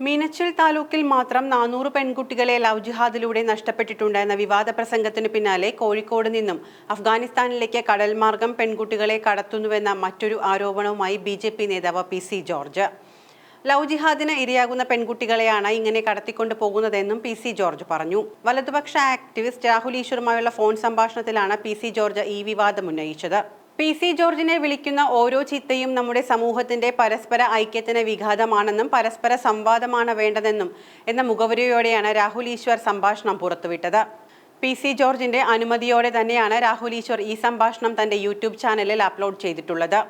മീനച്ചിൽ താലൂക്കിൽ മാത്രം 400 പെൺകുട്ടികളെ ലവ് ജിഹാദിലൂടെ നഷ്ടപ്പെട്ടിട്ടുണ്ടെന്ന വിവാദ പ്രസംഗത്തിനു പിന്നാലെ കോഴിക്കോട് നിന്നും അഫ്ഗാനിസ്ഥാനിലേക്ക് കടൽമാർഗം പെൺകുട്ടികളെ കടത്തുന്നുവെന്ന മറ്റൊരു ആരോപണവുമായി ബിജെപി നേതാവ് പി.സി. ജോർജ്. ലവ് ജിഹാദിന് ഇരയാകുന്ന പെൺകുട്ടികളെയാണ് ഇങ്ങനെ കടത്തിക്കൊണ്ടു പോകുന്നതെന്നും പി.സി. ജോർജ് പറഞ്ഞു. വലതുപക്ഷ ആക്ടിവിസ്റ്റ് രാഹുൽ ഈശ്വറുമായുള്ള ഫോൺ സംഭാഷണത്തിലാണ് പി.സി. ജോർജ് ഈ വിവാദം ഉന്നയിച്ചത്. പി.സി. ജോർജിനെ വിളിക്കുന്ന ഓരോ ചിത്തയും നമ്മുടെ സമൂഹത്തിന്റെ പരസ്പര ഐക്യത്തിന് വിഘാതമാണെന്നും പരസ്പര സംവാദമാണ് വേണ്ടതെന്നും എന്ന മുഖവുരയോടെയാണ് രാഹുൽ ഈശ്വർ സംഭാഷണം പുറത്തുവിട്ടത്. പി.സി. ജോർജിന്റെ അനുമതിയോടെ തന്നെയാണ് രാഹുൽ ഈശ്വർ ഈ സംഭാഷണം തന്റെ യൂട്യൂബ് ചാനലിൽ അപ്ലോഡ് ചെയ്തിട്ടുള്ളത്.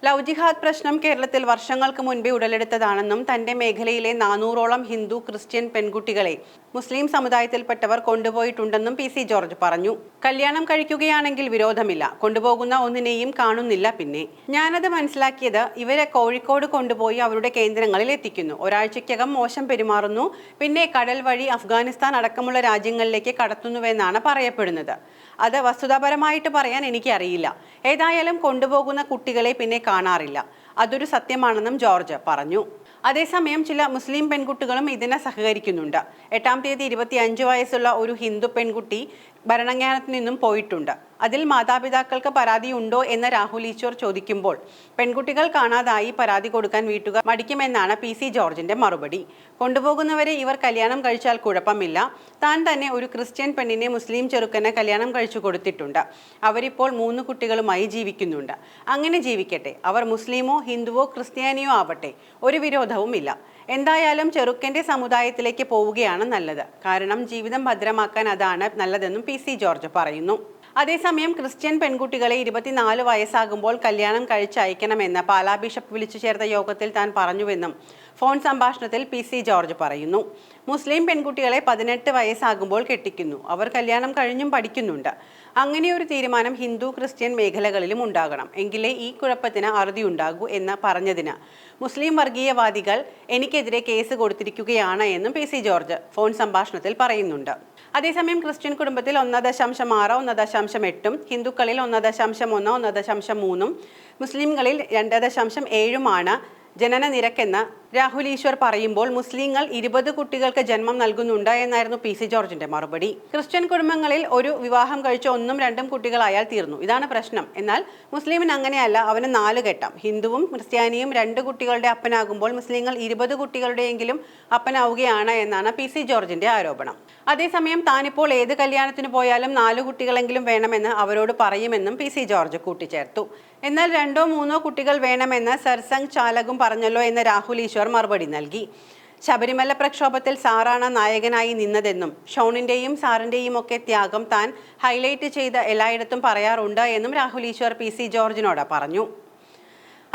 ലവ് ജിഹാദ് പ്രശ്നം കേരളത്തിൽ വർഷങ്ങൾക്ക് മുൻപേ ഉടലെടുത്തതാണെന്നും തന്റെ മേഖലയിലെ 400ഓളം ഹിന്ദു ക്രിസ്ത്യൻ പെൺകുട്ടികളെ മുസ്ലിം സമുദായത്തിൽപ്പെട്ടവർ കൊണ്ടുപോയിട്ടുണ്ടെന്നും പി.സി. ജോർജ് പറഞ്ഞു. കല്യാണം കഴിക്കുകയാണെങ്കിൽ വിരോധമില്ല, കൊണ്ടുപോകുന്ന ഒന്നിനെയും കാണുന്നില്ല. പിന്നെ ഞാനത് മനസ്സിലാക്കിയത് ഇവരെ കോഴിക്കോട് കൊണ്ടുപോയി അവരുടെ കേന്ദ്രങ്ങളിൽ എത്തിക്കുന്നു, ഒരാഴ്ചയ്ക്കകം മോശം പെരുമാറുന്നു, പിന്നെ കടൽ വഴി അഫ്ഗാനിസ്ഥാൻ അടക്കമുള്ള രാജ്യങ്ങളിലേക്ക് കടത്തുന്നുവെന്നാണ് പറയപ്പെടുന്നത്. അത് വസ്തുതാപരമായിട്ട് പറയാൻ എനിക്കറിയില്ല. ഏതായാലും കൊണ്ടുപോകുന്ന കുട്ടികളെ പിന്നെ കാണാറില്ല. അതൊരു സത്യമാണെന്നും ജോർജ് പറഞ്ഞു. അതേസമയം ചില മുസ്ലിം പെൺകുട്ടികളും ഇതിനെ സഹകരിക്കുന്നുണ്ട്. 8-ാം തീയതി 25 വയസ്സുള്ള ഒരു ഹിന്ദു പെൺകുട്ടി ഭരണങ്ങാനത്ത് നിന്നും പോയിട്ടുണ്ട്. അതിൽ മാതാപിതാക്കൾക്ക് പരാതിയുണ്ടോ എന്ന് രാഹുൽ ഈശ്വർ ചോദിക്കുമ്പോൾ പെൺകുട്ടികൾ കാണാതായി പരാതി കൊടുക്കാൻ വീട്ടുകാർ മടിക്കുമെന്നാണ് പി.സി. ജോർജിന്റെ മറുപടി. കൊണ്ടുപോകുന്നവരെ ഇവർ കല്യാണം കഴിച്ചാൽ കുഴപ്പമില്ല. താൻ തന്നെ ഒരു ക്രിസ്ത്യൻ പെണ്ണിനെ മുസ്ലിം ചെറുക്കന് കല്യാണം കഴിച്ചു കൊടുത്തിട്ടുണ്ട്. അവരിപ്പോൾ 3 കുട്ടികളുമായി ജീവിക്കുന്നുണ്ട്. അങ്ങനെ ജീവിക്കട്ടെ. അവർ മുസ്ലിമോ ഹിന്ദുവോ ക്രിസ്ത്യാനിയോ ആവട്ടെ, ഒരു വിരോധവുമില്ല. എന്തായാലും ചെറുക്കന്റെ സമുദായത്തിലേക്ക് പോവുകയാണ് നല്ലത്. കാരണം ജീവിതം ഭദ്രമാക്കാൻ അതാണ് നല്ലതെന്നും പി.സി. ജോർജ് പറയുന്നു. അതേസമയം ക്രിസ്ത്യൻ പെൺകുട്ടികളെ 24 വയസ്സാകുമ്പോൾ കല്യാണം കഴിച്ചയക്കണമെന്ന് പാലാ ബിഷപ്പ് വിളിച്ചു ചേർത്ത യോഗത്തിൽ താൻ പറഞ്ഞുവെന്നും ഫോൺ സംഭാഷണത്തിൽ പി.സി. ജോർജ് പറയുന്നു. മുസ്ലിം പെൺകുട്ടികളെ 18 വയസ്സാകുമ്പോൾ കെട്ടിക്കുന്നു. അവർ കല്യാണം കഴിഞ്ഞും പഠിക്കുന്നുണ്ട്. അങ്ങനെയൊരു തീരുമാനം ഹിന്ദു ക്രിസ്ത്യൻ മേഖലകളിലും ഉണ്ടാകണം, എങ്കിലേ ഈ കുഴപ്പത്തിന് അറുതി ഉണ്ടാകൂ എന്ന് പറഞ്ഞതിന് മുസ്ലിം വർഗീയവാദികൾ എനിക്കെതിരെ കേസ് കൊടുത്തിരിക്കുകയാണ് എന്നും പി.സി. ജോർജ് ഫോൺ സംഭാഷണത്തിൽ പറയുന്നുണ്ട്. അതേസമയം ക്രിസ്ത്യൻ കുടുംബത്തിൽ 1.6, 1.8, ഹിന്ദുക്കളിൽ 1.1, 1.3, മുസ്ലിംകളിൽ 2.7 ജനന നിരക്കെന്ന് രാഹുൽ ഈശ്വർ പറയുമ്പോൾ മുസ്ലിങ്ങൾ 20 കുട്ടികൾക്ക് ജന്മം നൽകുന്നുണ്ട് എന്നായിരുന്നു പി.സി. ജോർജിന്റെ മറുപടി. ക്രിസ്ത്യൻ കുടുംബങ്ങളിൽ ഒരു വിവാഹം കഴിച്ച് 1ഉം 2ഉം കുട്ടികളായാൽ തീർന്നു, ഇതാണ് പ്രശ്നം. എന്നാൽ മുസ്ലിമിന് അങ്ങനെയല്ല, അവന് 4 ഘട്ടം. ഹിന്ദുവും ക്രിസ്ത്യാനിയും 2 കുട്ടികളുടെ അപ്പനാകുമ്പോൾ മുസ്ലിങ്ങൾ 20 കുട്ടികളുടെയെങ്കിലും അപ്പനാവുകയാണ് എന്നാണ് പി.സി. ജോർജിന്റെ ആരോപണം. അതേസമയം താനിപ്പോൾ ഏത് കല്യാണത്തിന് പോയാലും 4 കുട്ടികളെങ്കിലും വേണമെന്ന് അവരോട് പറയുമെന്നും പി.സി. ജോർജ് കൂട്ടിച്ചേർത്തു. എന്നാൽ 2ഓ 3ഓ കുട്ടികൾ വേണമെന്ന് സർസംഘ് ചാലകും പറഞ്ഞല്ലോ എന്ന് രാഹുൽ ഈശ്വർ മറുപടി നൽകി. ശബരിമല പ്രക്ഷോഭത്തിൽ സാറാണ് നായകനായി നിന്നതെന്നും ഷോണിന്റെയും സാറിന്റെയും ഒക്കെ ത്യാഗം താൻ ഹൈലൈറ്റ് ചെയ്ത് എല്ലായിടത്തും പറയാറുണ്ട് എന്നും രാഹുൽ ഈശ്വർ പി.സി. ജോർജിനോട് പറഞ്ഞു.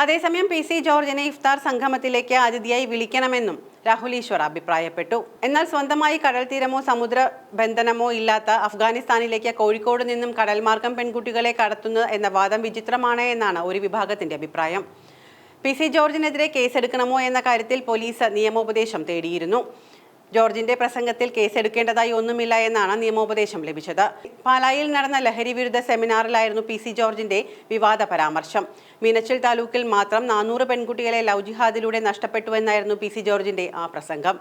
അതേസമയം പി.സി. ജോർജിനെ ഇഫ്താർ സംഗമത്തിലേക്ക് അതിഥിയായി വിളിക്കണമെന്നും രാഹുൽ ഈശ്വർ അഭിപ്രായപ്പെട്ടു. എന്നാൽ സ്വന്തമായി കടൽ തീരമോ സമുദ്ര ബന്ധനമോ ഇല്ലാത്ത അഫ്ഗാനിസ്ഥാനിലേക്ക് കോഴിക്കോട് നിന്നും കടൽമാർഗം പെൺകുട്ടികളെ കടത്തുന്നത് എന്ന വാദം വിചിത്രമാണ് എന്നാണ് ഒരു വിഭാഗത്തിന്റെ അഭിപ്രായം. പി.സി. ജോർജിനെതിരെ കേസെടുക്കണമോ എന്ന കാര്യത്തിൽ പോലീസ് നിയമോപദേശം തേടിയിരുന്നു. ജോർജിന്റെ പ്രസംഗത്തിൽ കേസെടുക്കേണ്ടതായി ഒന്നുമില്ല എന്നാണ് നിയമോപദേശം ലഭിച്ചത്. പാലായിൽ നടന്ന ലഹരി വിരുദ്ധ സെമിനാറിലായിരുന്നു പി.സി. ജോർജിന്റെ വിവാദ പരാമർശം. മീനച്ചിൽ താലൂക്കിൽ മാത്രം 400 പെൺകുട്ടികളെ ലവ് ജിഹാദിലൂടെ നഷ്ടപ്പെട്ടുവെന്നായിരുന്നു പി.സി. ജോർജിന്റെ ആ പ്രസംഗം.